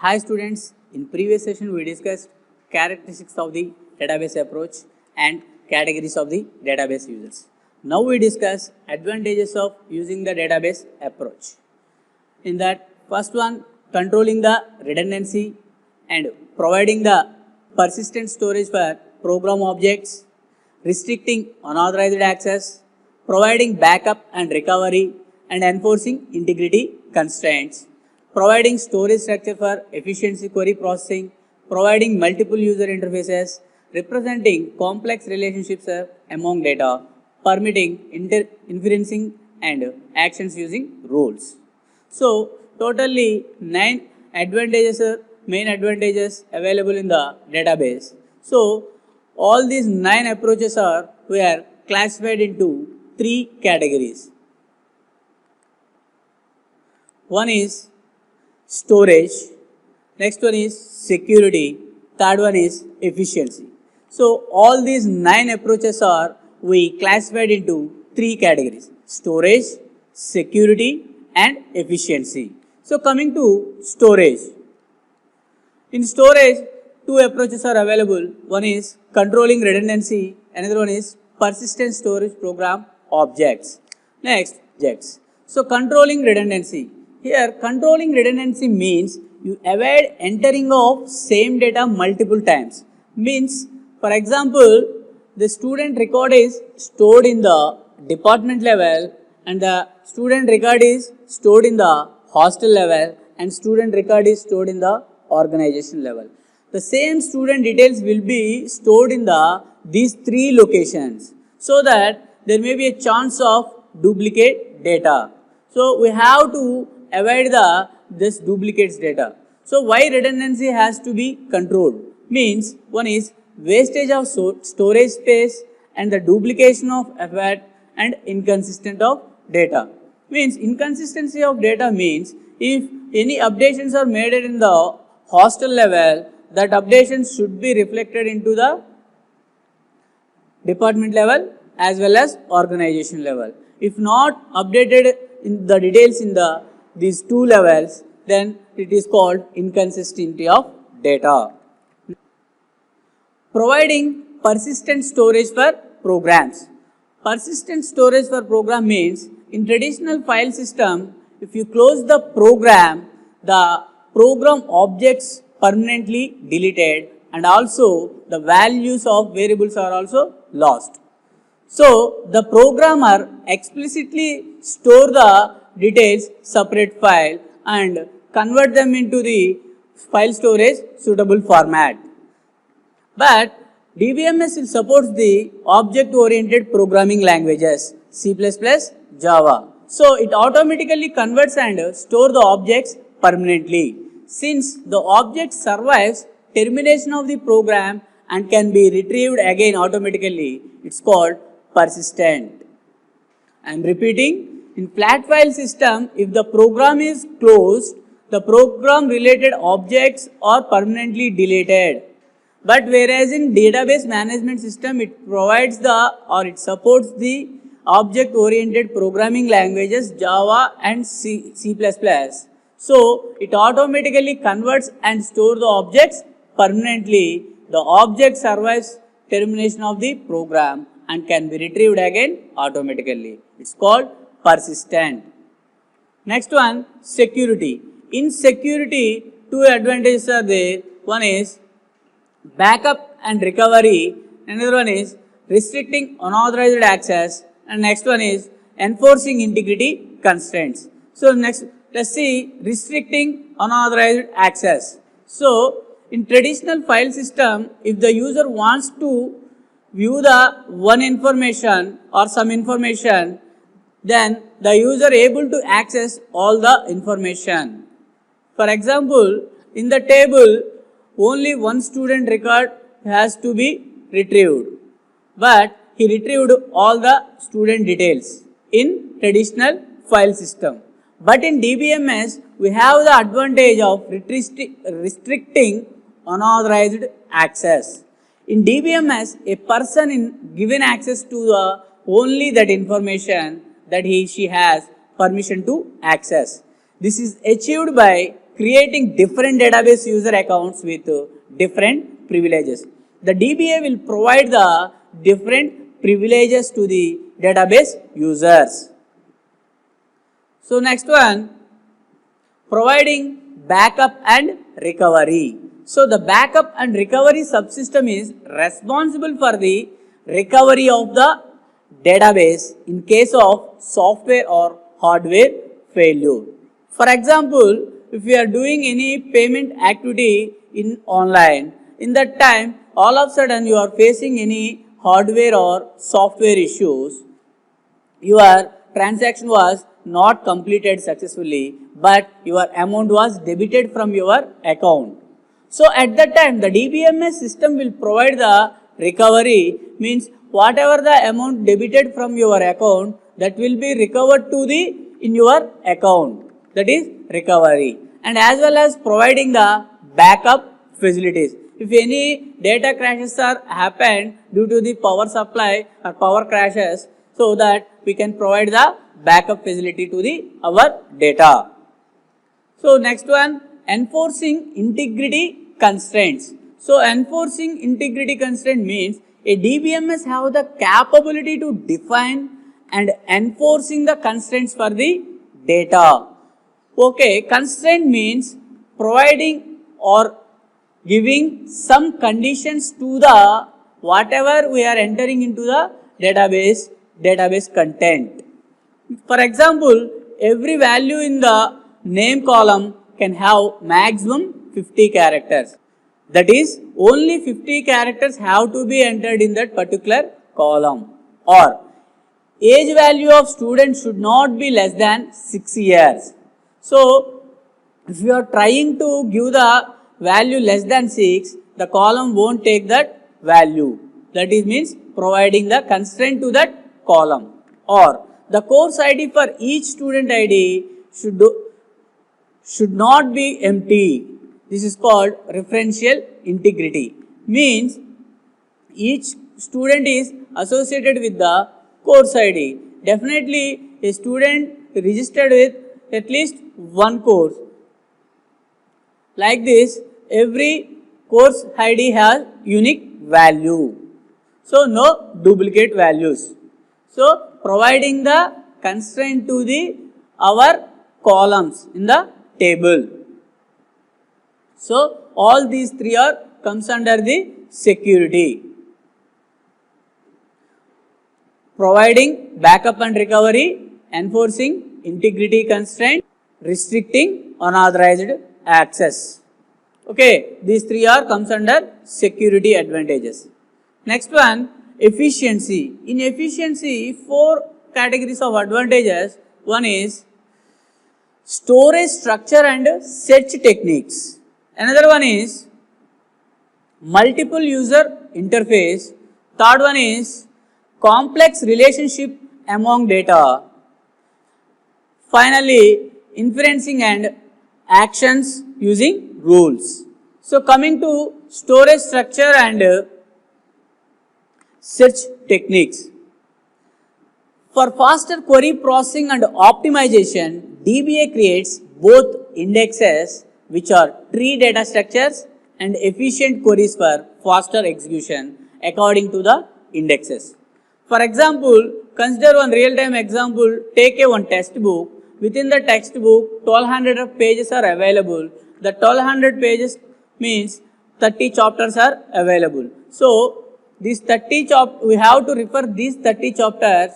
Hi students, in previous session we discussed characteristics of the database approach and categories of the database users. Now we discuss advantages of using the database approach. In that first one, controlling the redundancy and providing the persistent storage for program objects, restricting unauthorized access, providing backup and recovery, and enforcing integrity constraints, providing storage structure for efficiency query processing, providing multiple user interfaces, representing complex relationships among data, permitting inferencing and actions using rules. So, totally 9 main advantages available in the database. So, all these 9 approaches were classified into 3 categories. One is storage, next one is security, third one is efficiency. So, all these 9 approaches we classified into 3 categories: storage, security, and efficiency. So, coming to storage. In storage, 2 approaches are available. One is controlling redundancy, another one is persistent storage program objects. Next, objects. So, controlling redundancy. Here, controlling redundancy means you avoid entering of same data multiple times. Means, for example, the student record is stored in the department level and the student record is stored in the hostel level and student record is stored in the organization level. The same student details will be stored in these 3 locations so that there may be a chance of duplicate data. So, we have to avoid this duplicates data. So, why redundancy has to be controlled? Means one is wastage of storage space and the duplication of effort and inconsistent of data. Means inconsistency of data means if any updations are made in the hostel level, that updations should be reflected into the department level as well as organization level. If not updated in the details in these 2 levels, then it is called inconsistency of data. Providing persistent storage for programs. Persistent storage for program means in traditional file system, if you close the program objects permanently deleted and also the values of variables are also lost. So, the programmer explicitly store the details separate file and convert them into the file storage suitable format. But DBMS will support the object oriented programming languages C++, Java. So, it automatically converts and store the objects permanently. Since the object survives termination of the program and can be retrieved again automatically, it's called persistent. I am repeating, in flat file system, if the program is closed, the program related objects are permanently deleted. But whereas in database management system, it provides it supports the object oriented programming languages Java and C++. So, it automatically converts and store the objects permanently. The object survives termination of the program and can be retrieved again automatically. It's called persistent. Next one, security. In security, 2 advantages are there. One is backup and recovery. Another one is restricting unauthorized access. And next one is enforcing integrity constraints. So, next, let's see restricting unauthorized access. So, in traditional file system, if the user wants to view the one information or some information, then the user able to access all the information. For example, in the table, only one student record has to be retrieved, but he retrieved all the student details in traditional file system. But in DBMS, we have the advantage of restricting unauthorized access. In DBMS, a person is given access to only that information that she has permission to access. This is achieved by creating different database user accounts with different privileges. The DBA will provide the different privileges to the database users. So next one, providing backup and recovery. So the backup and recovery subsystem is responsible for the recovery of the database in case of software or hardware failure. For example, if we are doing any payment activity in online, in that time all of a sudden you are facing any hardware or software issues, your transaction was not completed successfully, but your amount was debited from your account. So at that time the DBMS system will provide the recovery, means whatever the amount debited from your account, that will be recovered to the in your account, that is recovery, and as well as providing the backup facilities. If any data crashes are happened due to the power supply or power crashes, so that we can provide the backup facility to the our data. So next one, enforcing integrity constraints. So enforcing integrity constraint means a DBMS have the capability to define and enforcing the constraints for the data. Okay, constraint means providing or giving some conditions to the whatever we are entering into the database content. For example, every value in the name column can have maximum 50 characters. That is, only 50 characters have to be entered in that particular column. Or age value of student should not be less than 6 years. So if you are trying to give the value less than 6, the column won't take that value. That is means providing the constraint to that column. Or the course ID for each student ID should not be empty. This is called referential integrity. Means each student is associated with the course ID. Definitely a student registered with at least one course. Like this, every course ID has unique value. So no duplicate values. So providing the constraint to the our columns in the table. So all these three are comes under the security. Providing backup and recovery, enforcing integrity constraint, restricting unauthorized access. Okay, these three are comes under security advantages. Next one, efficiency. In efficiency, 4 categories of advantages. One is storage structure and search techniques. Another one is multiple user interface. Third one is complex relationship among data. Finally, inferencing and actions using rules. So coming to storage structure and search techniques. For faster query processing and optimization, DBA creates both indexes, which are tree data structures, and efficient queries for faster execution according to the indexes. For example, consider one real-time example. Take one textbook. Within the textbook, 1200 pages are available. The 1200 pages means 30 chapters are available. So these 30 we have to refer these 30 chapters.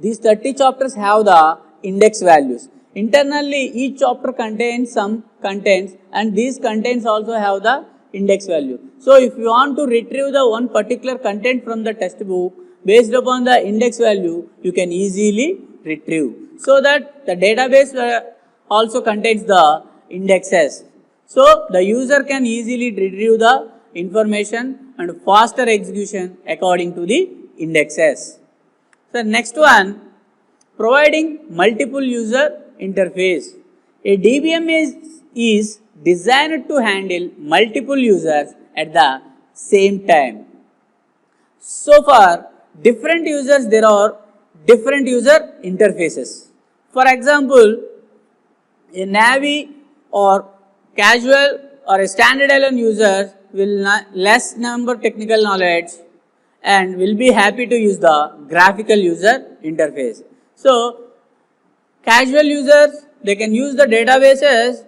These 30 chapters have the index values. Internally, each chapter contains some contents, and these contents also have the index value. So if you want to retrieve the one particular content from the textbook, based upon the index value, you can easily retrieve. So that the database also contains the indexes. So the user can easily retrieve the information and faster execution according to the indexes. So next one, providing multiple user interface. A DBM is designed to handle multiple users at the same time. So for different users, there are different user interfaces. For example, a Navi or casual or a standalone user will less number technical knowledge and will be happy to use the graphical user interface. So casual users, they can use the databases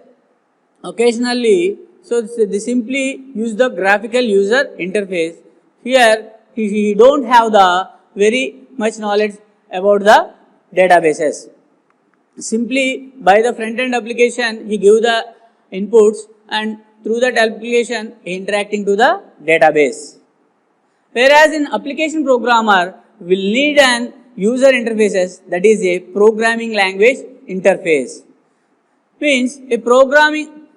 occasionally, so they simply use the graphical user interface. Here he don't have the very much knowledge about the databases. Simply by the front end application he give the inputs and through that application interacting to the database. Whereas in application programmer will need an user interfaces, that is a programming language interface. Means a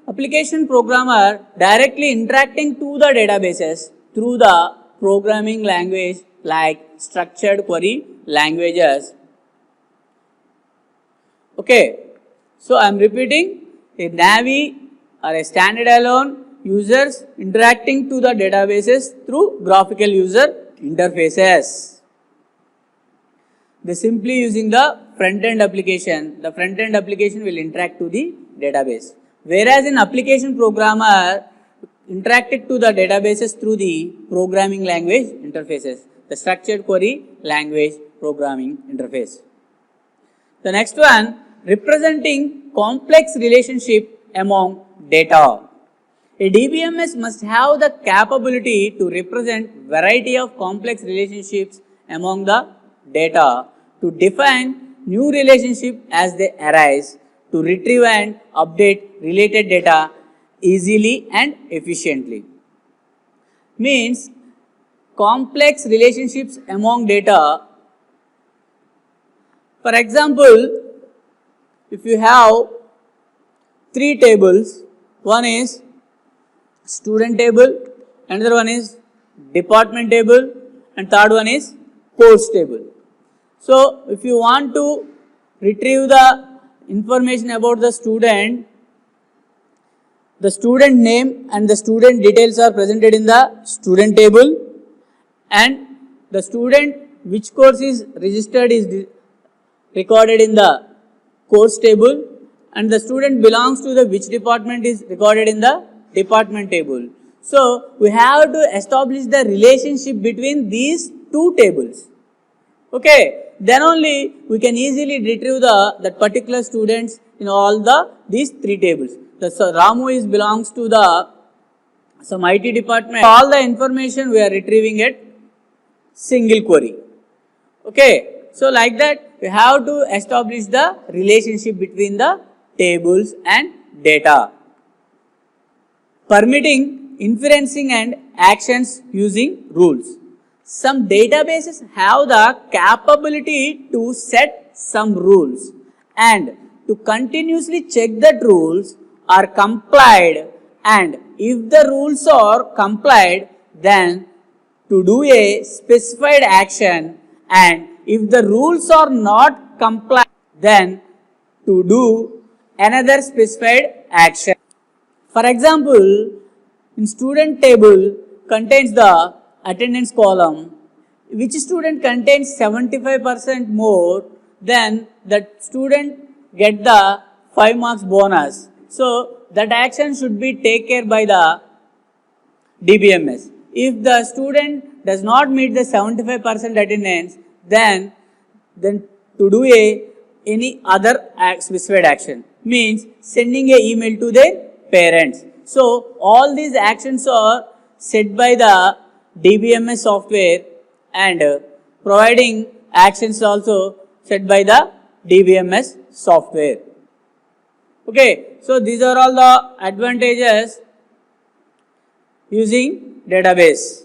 application programmer directly interacting to the databases through the programming language like structured query languages. Okay, so I am repeating, a Navi or a standalone users interacting to the databases through graphical user interfaces. They simply using the front end application. The front end application will interact to the database. Whereas in application programmer interacted to the databases through the programming language interfaces, the structured query language programming interface. The next one, representing complex relationship among data. A DBMS must have the capability to represent variety of complex relationships among the data, to define new relationship as they arise, to retrieve and update related data easily and efficiently. Means complex relationships among data. For example, if you have 3 tables, one is student table, another one is department table, and third one is course table. So if you want to retrieve the information about the student name and the student details are presented in the student table, and the student which course is registered is recorded in the course table, and the student belongs to the which department is recorded in the department table. So we have to establish the relationship between these 2 tables. Okay, then only we can easily retrieve that particular students in all these 3 tables. So Ramu belongs to some IT department. All the information we are retrieving at single query. Okay, so like that we have to establish the relationship between the tables and data. Permitting inferencing and actions using rules. Some databases have the capability to set some rules and to continuously check that rules are complied, and if the rules are complied, then to do a specified action, and if the rules are not complied, then to do another specified action. For example, in student table contains the attendance column. Which student contains 75% more, then that student get the 5 marks bonus. So that action should be taken care by the DBMS. If the student does not meet the 75% attendance, then to do any other specified action, means sending an email to their parents. So all these actions are set by the DBMS software, and providing actions also set by the DBMS software. Okay, so these are all the advantages using database.